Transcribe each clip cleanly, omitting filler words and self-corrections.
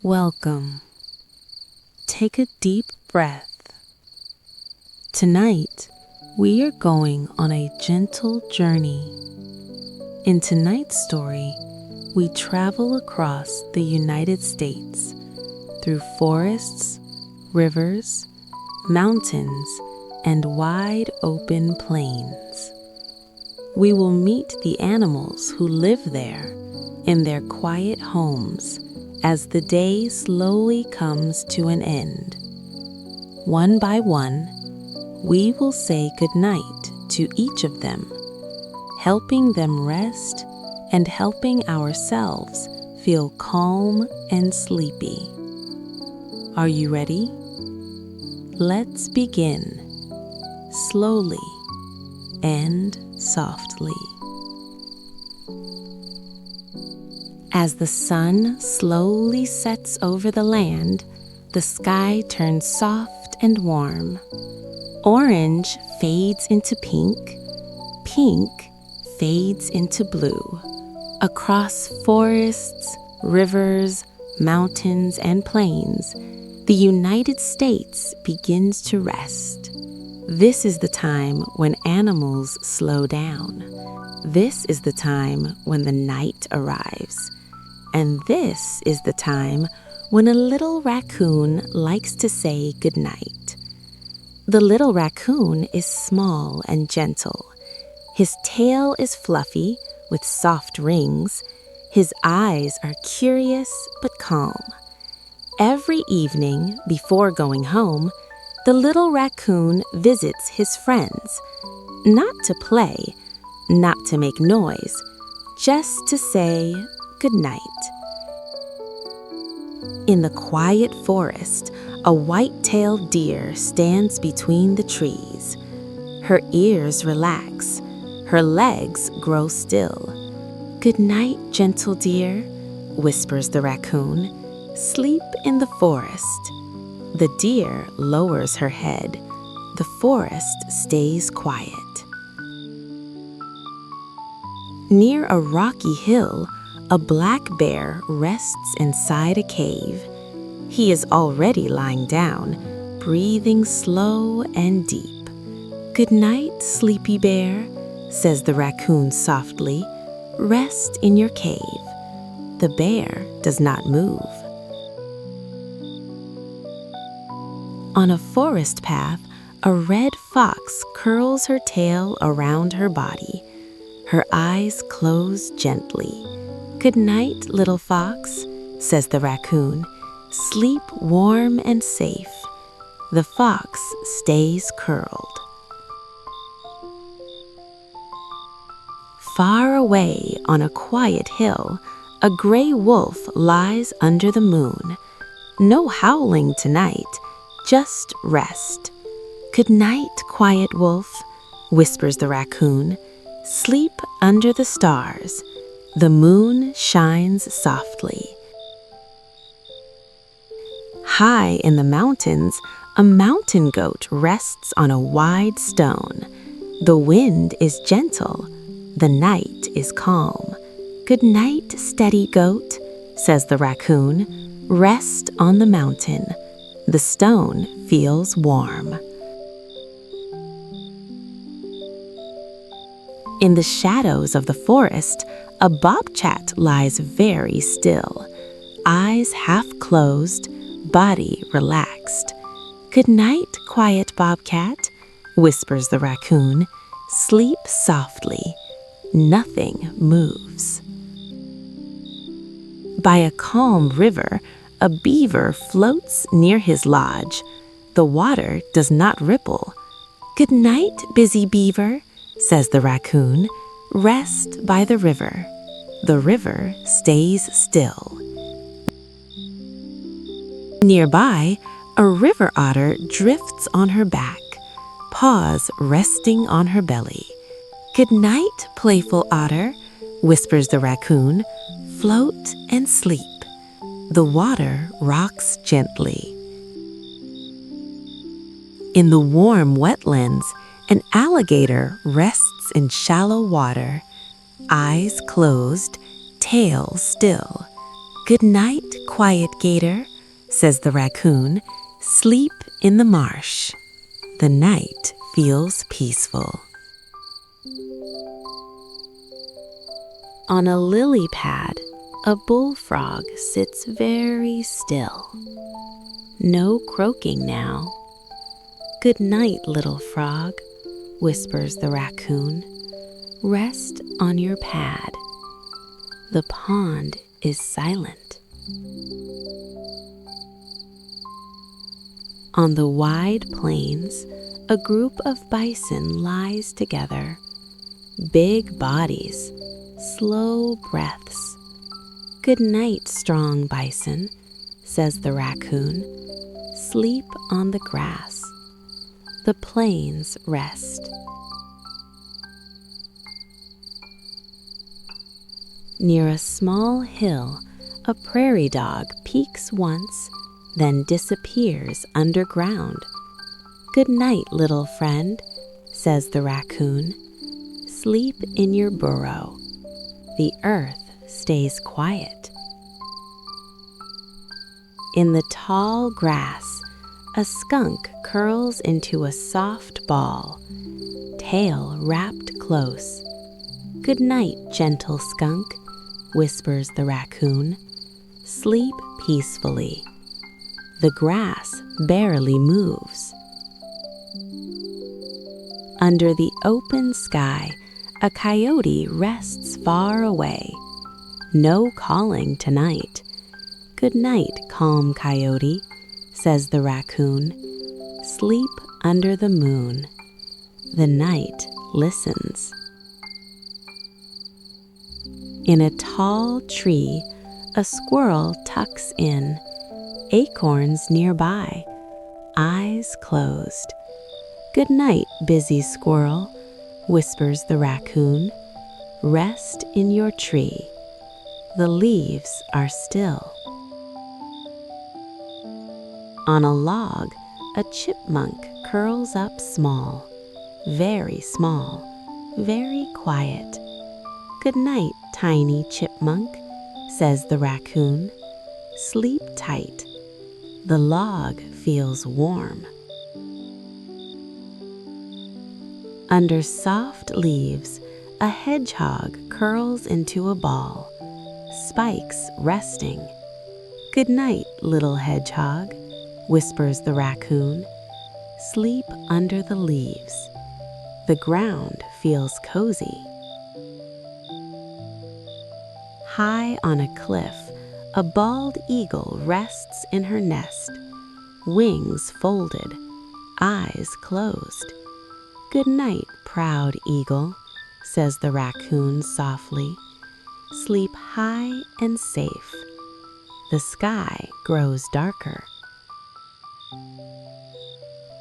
Welcome. Take a deep breath. Tonight, we are going on a gentle journey. In tonight's story, we travel across the United States through forests, rivers, mountains, and wide open plains. We will meet the animals who live there in their quiet homes as the day slowly comes to an end. One by one, we will say goodnight to each of them, helping them rest and helping ourselves feel calm and sleepy. Are you ready? Let's begin, slowly and softly. As the sun slowly sets over the land, the sky turns soft and warm. Orange fades into pink, pink fades into blue. Across forests, rivers, mountains, and plains, the United States begins to rest. This is the time when animals slow down. This is the time when the night arrives. And this is the time when a little raccoon likes to say goodnight. The little raccoon is small and gentle. His tail is fluffy with soft rings. His eyes are curious but calm. Every evening before going home, the little raccoon visits his friends, not to play, not to make noise, just to say goodnight. In the quiet forest, a white-tailed deer stands between the trees. Her ears relax. Her legs grow still. "Good night, gentle deer," whispers the raccoon. "Sleep in the forest." The deer lowers her head. The forest stays quiet. Near a rocky hill, a black bear rests inside a cave. He is already lying down, breathing slow and deep. "Good night, sleepy bear," says the raccoon softly. "Rest in your cave." The bear does not move. On a forest path, a red fox curls her tail around her body. Her eyes close gently. "Good night, little fox," says the raccoon. "Sleep warm and safe." The fox stays curled. Far away on a quiet hill, a gray wolf lies under the moon. No howling tonight, just rest. "Good night, quiet wolf," whispers the raccoon. "Sleep under the stars." The moon shines softly. High in the mountains, a mountain goat rests on a wide stone. The wind is gentle. The night is calm. "Good night, steady goat," says the raccoon. "Rest on the mountain." The stone feels warm. In the shadows of the forest, a bobcat lies very still, eyes half closed, body relaxed. "Good night, quiet bobcat," whispers the raccoon. "Sleep softly." Nothing moves. By a calm river, a beaver floats near his lodge. The water does not ripple. "Good night, busy beaver," says the raccoon. "Rest by the river." The river stays still. Nearby, a river otter drifts on her back, paws resting on her belly. "Good night, playful otter," whispers the raccoon. "Float and sleep." The water rocks gently. In the warm wetlands, an alligator rests in shallow water, eyes closed, tail still. "Good night, quiet gator," says the raccoon. "Sleep in the marsh." The night feels peaceful. On a lily pad, a bullfrog sits very still. No croaking now. "Good night, little frog," whispers the raccoon. "Rest on your pad." The pond is silent. On the wide plains, a group of bison lies together. Big bodies, slow breaths. "Good night, strong bison," says the raccoon. "Sleep on the grass." The plains rest. Near a small hill, a prairie dog peeks once, then disappears underground. "Good night, little friend," says the raccoon. "Sleep in your burrow." The earth stays quiet. In the tall grass, a skunk curls into a soft ball, tail wrapped close. "Good night, gentle skunk," whispers the raccoon. "Sleep peacefully." The grass barely moves. Under the open sky, a coyote rests far away. No calling tonight. "Good night, calm coyote," says the raccoon. "Sleep under the moon." The night listens. In a tall tree, a squirrel tucks in, acorns nearby, eyes closed. "Good night, busy squirrel," whispers the raccoon. "Rest in your tree." The leaves are still. On a log, a chipmunk curls up small, very quiet. "Good night, tiny chipmunk," says the raccoon. "Sleep tight." The log feels warm. Under soft leaves, a hedgehog curls into a ball, spikes resting. "Good night, little hedgehog," whispers the raccoon. "Sleep under the leaves." The ground feels cozy. High on a cliff, a bald eagle rests in her nest, wings folded, eyes closed. "Good night, proud eagle," says the raccoon softly. "Sleep high and safe." The sky grows darker.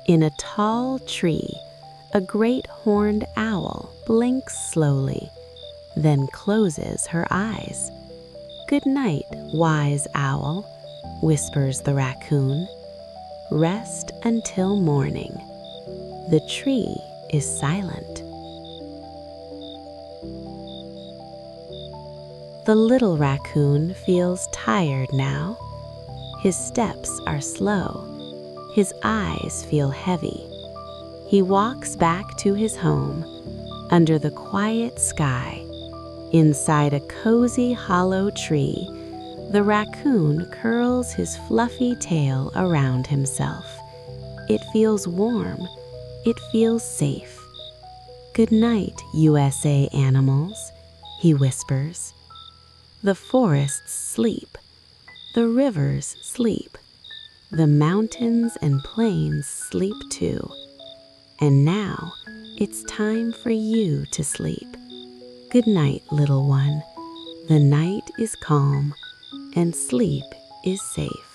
In a tall tree, a great horned owl blinks slowly, then closes her eyes. "Good night, wise owl," whispers the raccoon. "Rest until morning." The tree is silent. The little raccoon feels tired now. His steps are slow. His eyes feel heavy. He walks back to his home under the quiet sky. Inside a cozy hollow tree, the raccoon curls his fluffy tail around himself. It feels warm. It feels safe. "Good night, USA Animals," he whispers. The forests sleep. The rivers sleep. The mountains and plains sleep too. And now it's time for you to sleep. Good night, little one. The night is calm and sleep is safe.